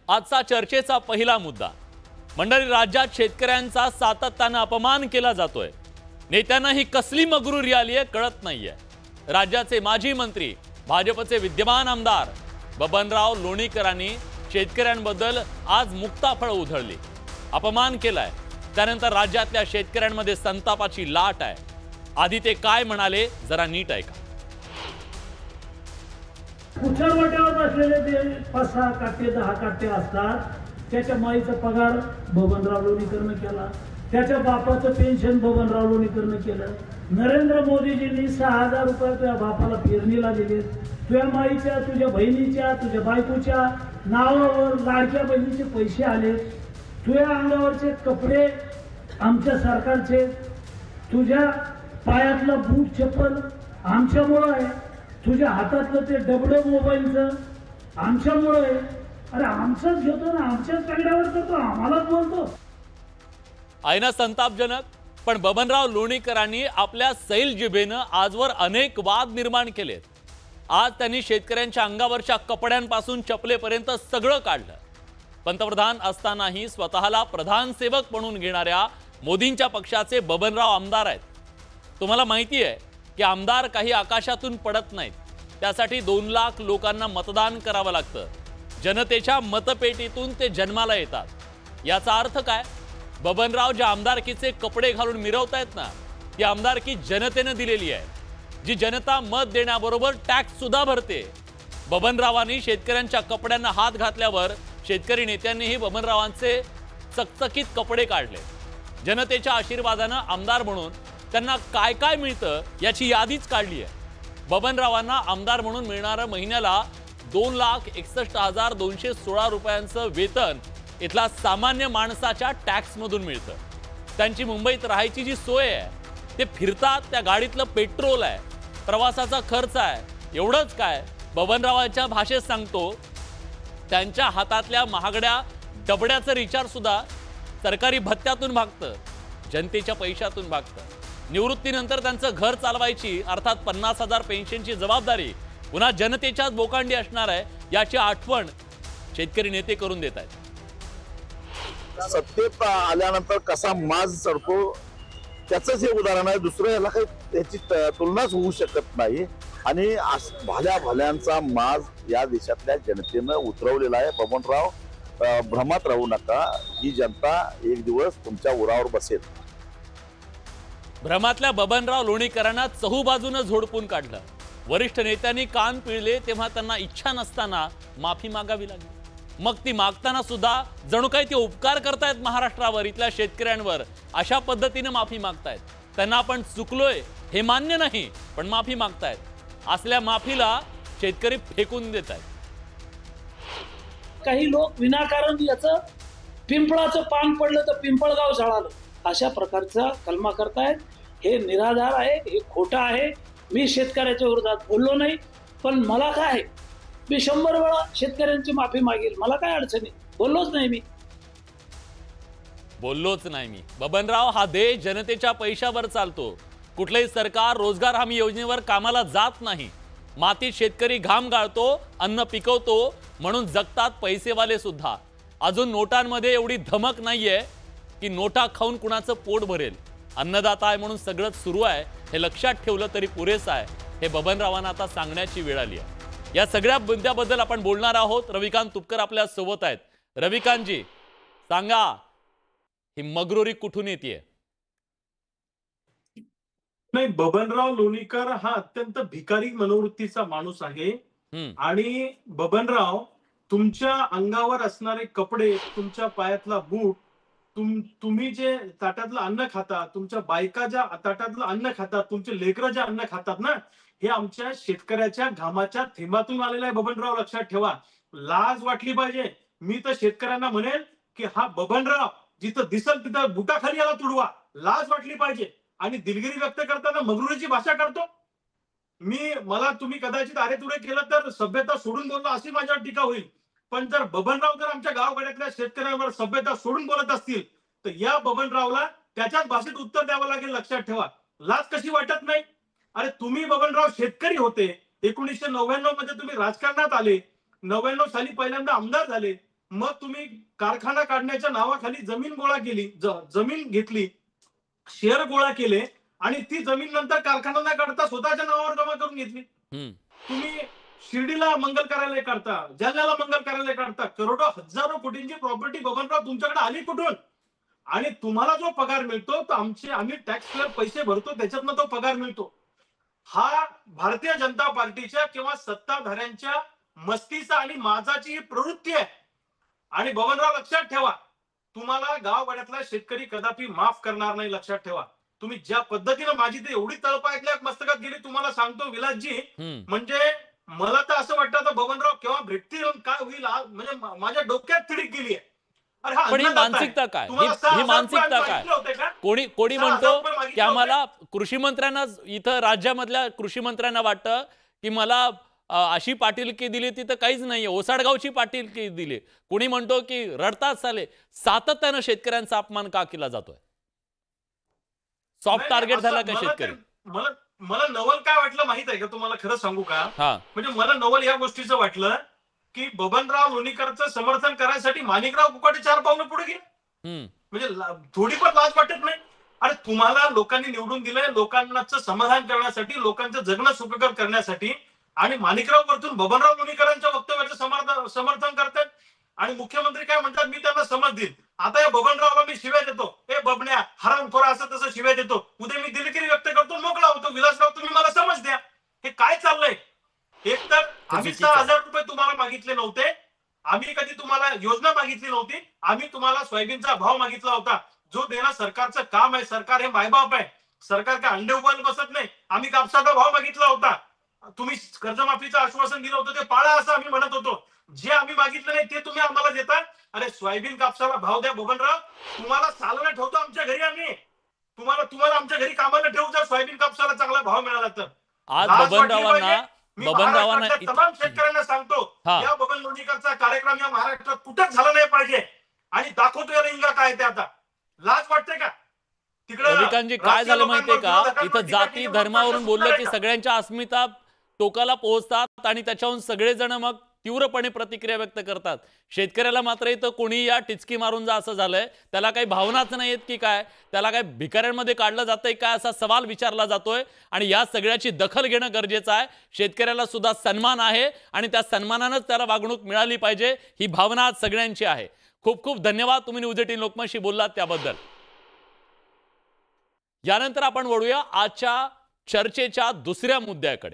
आजचा चर्चेचा पहिला मुद्दा मंडळी, राज्यात शेतकऱ्यांचा सातत्याने अपमान केला जातोय। नेत्यांना ही कसली मगरुरी आली आहे कळत नाहीये। राज्याचे माजी मंत्री भाजपचे विद्यमान आमदार बबनराव लोणीकरांनी शेतकऱ्यांबद्दल आज मुक्ताफळ उधळली, अपमान केलाय। त्यानंतर राज्यातल्या शेतकऱ्यांमध्ये संतापाची लाट आहे। आधी ते काय म्हणाले जरा नीट ऐका। कुठरवाट्यावर बसलेले ते 5-6 काटे 10 काटे असतात, त्याच्या माईचा पगार बबनराव लोणीकरनं केला, त्याच्या बापाचं पेन्शन बबनराव लोणीकरनं केलं। नरेंद्र मोदीजींनी 6000 रुपये तुझ्या बापाला पेरणीला दिले। तुझ्या माईच्या, तुझ्या बहिणीच्या, तुझ्या बायकोच्या नावावर लाडक्या बहिणीचे पैसे आले। तुझ्या अंगावरचे कपडे आमच्या सरकारचे, तुझ्या पायातलं बूट चप्पल आमच्यामुळं आहे, तुझ्या हातातलं ते डबडं मोबाईलचं आमच्यामुळं आहे। अरे आमचंच घेतो ना, आमच्याच पगड्यावर करतो, आम्हालाच बोलतो। आयना संतापजनक, पण बबनराव लोणीकरांनी आपल्या सैल जिभेनं आजवर अनेक वाद निर्माण केलेत। आज त्यांनी शेतकऱ्यांच्या अंगावरच्या कपड्यांपासून चपलेपर्यंत सगळं काढलं। पंतप्रधान असतानाही स्वतःला प्रधान सेवक म्हणून घेणाऱ्या मोदींच्या पक्षाचे बबनराव आमदार आहेत। तुम्हाला माहिती आहे की आमदार काही आकाशातून पडत नाहीत, त्यासाठी 2 लाख लोकांना मतदान करावं लागतं। जनतेच्या मतपेटीतून ते जन्माला येतात। याचा अर्थ काय? बबनराव ज्या आमदारकीचे कपडे घालून मिरवतायत ना, ती आमदारकी जनतेने दिलेली आहे, जी जनता मत देण्याबरोबर टॅक्स सुद्धा भरते। बबनरावांनी शेतकऱ्यांच्या कपड्यांना हात घातल्यावर शेतकरी नेत्यांनीही बबनरावांचे चकचकीत कपडे काढले। जनतेच्या आशीर्वादानं आमदार म्हणून त्यांना काय काय मिळतं याची यादीच काढली आहे। बबनरावांना आमदार म्हणून मिळणारं महिन्याला 2,61,216 रुपयांचं वेतन इथला सामान्य माणसाच्या टॅक्समधून मिळतं। त्यांची मुंबईत राहायची जी सोय आहे, ते फिरतात त्या गाडीतलं पेट्रोल आहे, प्रवासाचा खर्च आहे। एवढंच काय, बबनरावांच्या भाषेत सांगतो, त्यांच्या हातातल्या महागड्या डबड्याचं रिचार्ज सुद्धा सरकारी भत्त्यातून भागतं, जनतेच्या पैशातून भागतं। निवृत्तीनंतर त्यांचं घर चालवायची अर्थात 50,000 पेन्शनची जबाबदारी पुन्हा जनतेच्याच बोकांडी असणार आहे, याची आठवण शेतकरी नेते करून देत आहेत। सत्तेत आल्यानंतर कसा माज चढतो त्याचंच हे उदाहरण आहे। दुसरं याला काही त्याची तुलनाच होऊ शकत नाही। आणि भल्या भल्यांचा माज या देशातल्या जनतेनं उतरवलेला आहे। बबनराव, भ्रमात राहू नका, ही जनता एक दिवस तुमच्या उरावर बसेल। भ्रमातल्या बबनराव लोणीकरांना चहूबाजूनं झोडपून काढलं। वरिष्ठ नेत्यांनी कान पिळले तेव्हा त्यांना इच्छा नसताना माफी मागावी लागली। मग ती मागताना सुद्धा जणू काही ते उपकार करतायत महाराष्ट्रावर, इथल्या शेतकऱ्यांवर, अशा पद्धतीने माफी मागतायत। त्यांना आपण चुकलोय हे मान्य नाही, पण माफी मागतायत। असल्या माफीला शेतकरी फेकून देत आहेत। काही लोक विनाकारण याचं पिंपळाचं पान पडलं तर पिंपळगाव झाडालं अशा प्रकारचा कलमा करतायत। हे निराधार आहे, हे खोटं आहे। मी शेतकऱ्याच्या विरोधात बोललो नाही, पण मला काय, मी 100 वेळा शेतकऱ्यांची माफी मागेल, मला काय अडचणी, बोललोच नाही मी। बबनराव, हा देश जनतेच्या पैशावर चालतो। कुठलेही सरकार रोजगार हमी योजनेवर कामाला जात नाही। मातीत शेतकरी घाम गाळतो, अन्न पिकवतो, म्हणून जगतात पैसेवाले सुद्धा। अजून नोटांमध्ये एवढी धमक नाहीये की नोटा खाऊन कुणाचं पोट भरेल। अन्नदाता आहे म्हणून सगळं सुरू आहे हे लक्षात ठेवलं तरी पुरेसं आहे, हे बबनरावांना आता सांगण्याची वेळ आली आहे। या सगळ्या मुद्द्याबद्दल आपण बोलणार आहोत। रविकांत तुपकर आपल्या सोबत आहेत। रविकांतजी, सांगा, ही मगरुरी कुठून येते? नाही, बबनराव लोणीकर हा अत्यंत भिकारी मनोवृत्तीचा माणूस आहे। आणि बबनराव, तुमच्या अंगावर असणारे कपडे, तुमच्या पायातला बूट, तुम्ही जे ताटातलं अन्न खाता, तुमच्या बायका ज्या ताटातलं अन्न खातात, तुमचे लेकरं जे अन्न खातात ना, हे आमच्या शेतकऱ्याच्या घामाच्या थेंबातून आलेलं आहे। बबनराव, लक्षात ठेवा, लाज वाटली पाहिजे। मी तर शेतकऱ्यांना म्हणेन की हा बबनराव जिथं दिसल तिथं बुटाखाली याला तुडवा, लाज वाटली पाहिजे। आणि दिलगिरी व्यक्त करताना मगरुरीची भाषा करतो। मला तुम्ही कदाचित अरे तुरे केलं तर सभ्यता सोडून बोललो अशी माझ्यावर टीका होईल, पण जर बबनराव जर आमच्या गावगाड्यातल्या शेतकऱ्यांवर सभ्यता सोडून बोलत असतील तर या बबनरावला त्याच्याच भाषेत उत्तर द्यावं लागेल। लक्षात ठेवा, लाज कशी वाटत नाही? अरे तुम्ही बबनराव शेतकरी होते, 1999 मध्ये तुम्ही राजकारणात आले, 99 साली पहिल्यांदा आमदार झाले, मग तुम्ही कारखाना काढण्याच्या नावाखाली जमीन गोळा केली, जमीन घेतली, शेअर गोळा केले आणि ती जमीन नंतर कारखाना न काढता स्वतःच्या नावावर जमा करून घेतली. तुम्ही शिर्डीला मंगल कार्यालय काढता, जालन्याला मंगल कार्यालय काढता, करोडो हजारो कोटींची प्रॉपर्टी बबनराव तुमच्याकडे आली कुठून? आणि तुम्हाला जो पगार मिळतो तो आम्ही टॅक्स पेअर पैसे भरतो त्याच्यातनं तो पगार मिळतो. हा भारतीय जनता पार्टीच्या किंवा सत्ताधाऱ्यांच्या मस्तीचा आणि माजाची ही प्रवृत्ती आहे. आणि बबनराव लक्षात ठेवा, तुम्हाला गाववाड्यातला शेतकरी कदापि माफ करणार नाही. लक्षात ठेवा. तुम्ही ज्या पद्धतीने माझी ते एवढी तळपायातल्या मस्तकात गेली तुम्हाला सांगतो विलासजी, म्हणजे मला तर असं वाटतं आता बबनराव केव्हा भेटतील काय होईल म्हणजे माझ्या डोक्यात तिडीक गेली आहे. पण ही मानसिकता काय, ही मानसिकता काय? कोणी म्हणतो की आम्हाला कृषी मंत्र्यांना, इथं राज्यामधल्या कृषी मंत्र्यांना वाटतं की मला अशी पाटीलकी दिली ती तर काहीच नाहीये, ओसाडगावची पाटीलकी दिली. कोणी म्हणतो की रडतात साले, सातत्यानं शेतकऱ्यांचा अपमान का केला जातोय? सॉफ्ट टार्गेट झाला का शेतकरी? मला नवल काय वाटलं माहित आहे का तुम्हाला, खरं सांगू का? म्हणजे मला नवल या गोष्टीचं वाटलं की बबनराव लोणीकरचं समर्थन करायसाठी माणिकराव कुकाटे 4 पावलं पुढे गेले. म्हणजे थोडी पण लाज वाटत नाही? अरे तुम्हाला लोकांनी निवडून दिलंय लोकांचं समाधान करण्यासाठी, लोकांचं जगणं सुखकर करण्यासाठी, आणि माणिकराव वरतून बबनराव लोणीकरांच्या वक्तव्याचं समर्थन करतात. आणि मुख्यमंत्री काय म्हणतात, मी त्यांना समज देईन. आता या बबनरावला मी शिव्या देतो, हे बबन्या हरामखोरा असं तसं शिव्या देतो, उद्या मी दिलगिरी व्यक्त करतो, मोकळा होतो. विलासराव तुम्ही मला समज द्या, हे काय चाललंय? एक तर आम्ही 6,000 रुपये तुम्हाला मागितले नव्हते, आम्ही कधी तुम्हाला योजना मागितली नव्हती, आम्ही तुम्हाला सोयाबीनचा भाव मागितला होता, जो देणं सरकारचं काम आहे. सरकार हे मायबाप आहे, सरकार काय अंडे उभारून बसत नाही. आम्ही कापसाचा भाव मागितला होता, तुम्ही कर्जमाफीचं आश्वासन दिलं होतं ते पाळा असं आम्ही म्हणत होतो. जे आम्ही मागितलं नाही ते तुम्ही आम्हाला देता. अरे सोयाबीन कापसाला भाव द्या बबनराव, तुम्हाला चालवलं ठेवतो आमच्या घरी, आम्ही तुम्हाला आमच्या घरी कामाला ठेवू जर सोयाबीन कापसाला चांगला भाव मिळाला तर. आज बबनरावांना तमाम शेतकऱ्यांना सांगतो, या बबन लोणीकरचा कार्यक्रम या महाराष्ट्रात कुठंच झाला नाही पाहिजे. आणि दाखवतो याला इंगा काय ते. आता लाज वाटते का? रविकांतजी काय झालं माहितीये का, इथं जाती धर्मावरून बोललं की सगळ्यांच्या अस्मिता टोकाला पोहोचतात आणि त्याच्याहून सगळेजण मग तीव्रपणे प्रतिक्रिया व्यक्त करतात. शेतकऱ्याला मात्र इथं कोणी या टिचकी मारून जा असं झालंय. त्याला काही भावनाच नाही आहेत की काय, त्याला काय भिकाऱ्यांमध्ये काढलं जातंय काय असा सवाल विचारला जातोय. आणि या सगळ्याची दखल घेणं गरजेचं आहे. शेतकऱ्याला सुद्धा सन्मान आहे आणि त्या सन्मानानंच त्याला वागणूक मिळाली पाहिजे, ही भावना आज सगळ्यांची आहे. खूप खूप धन्यवाद तुम्ही न्यूज 18 लोकमतशी बोललात त्याबद्दल. यानंतर आपण वळूया आजच्या चर्चेच्या दुसऱ्या मुद्द्याकडे.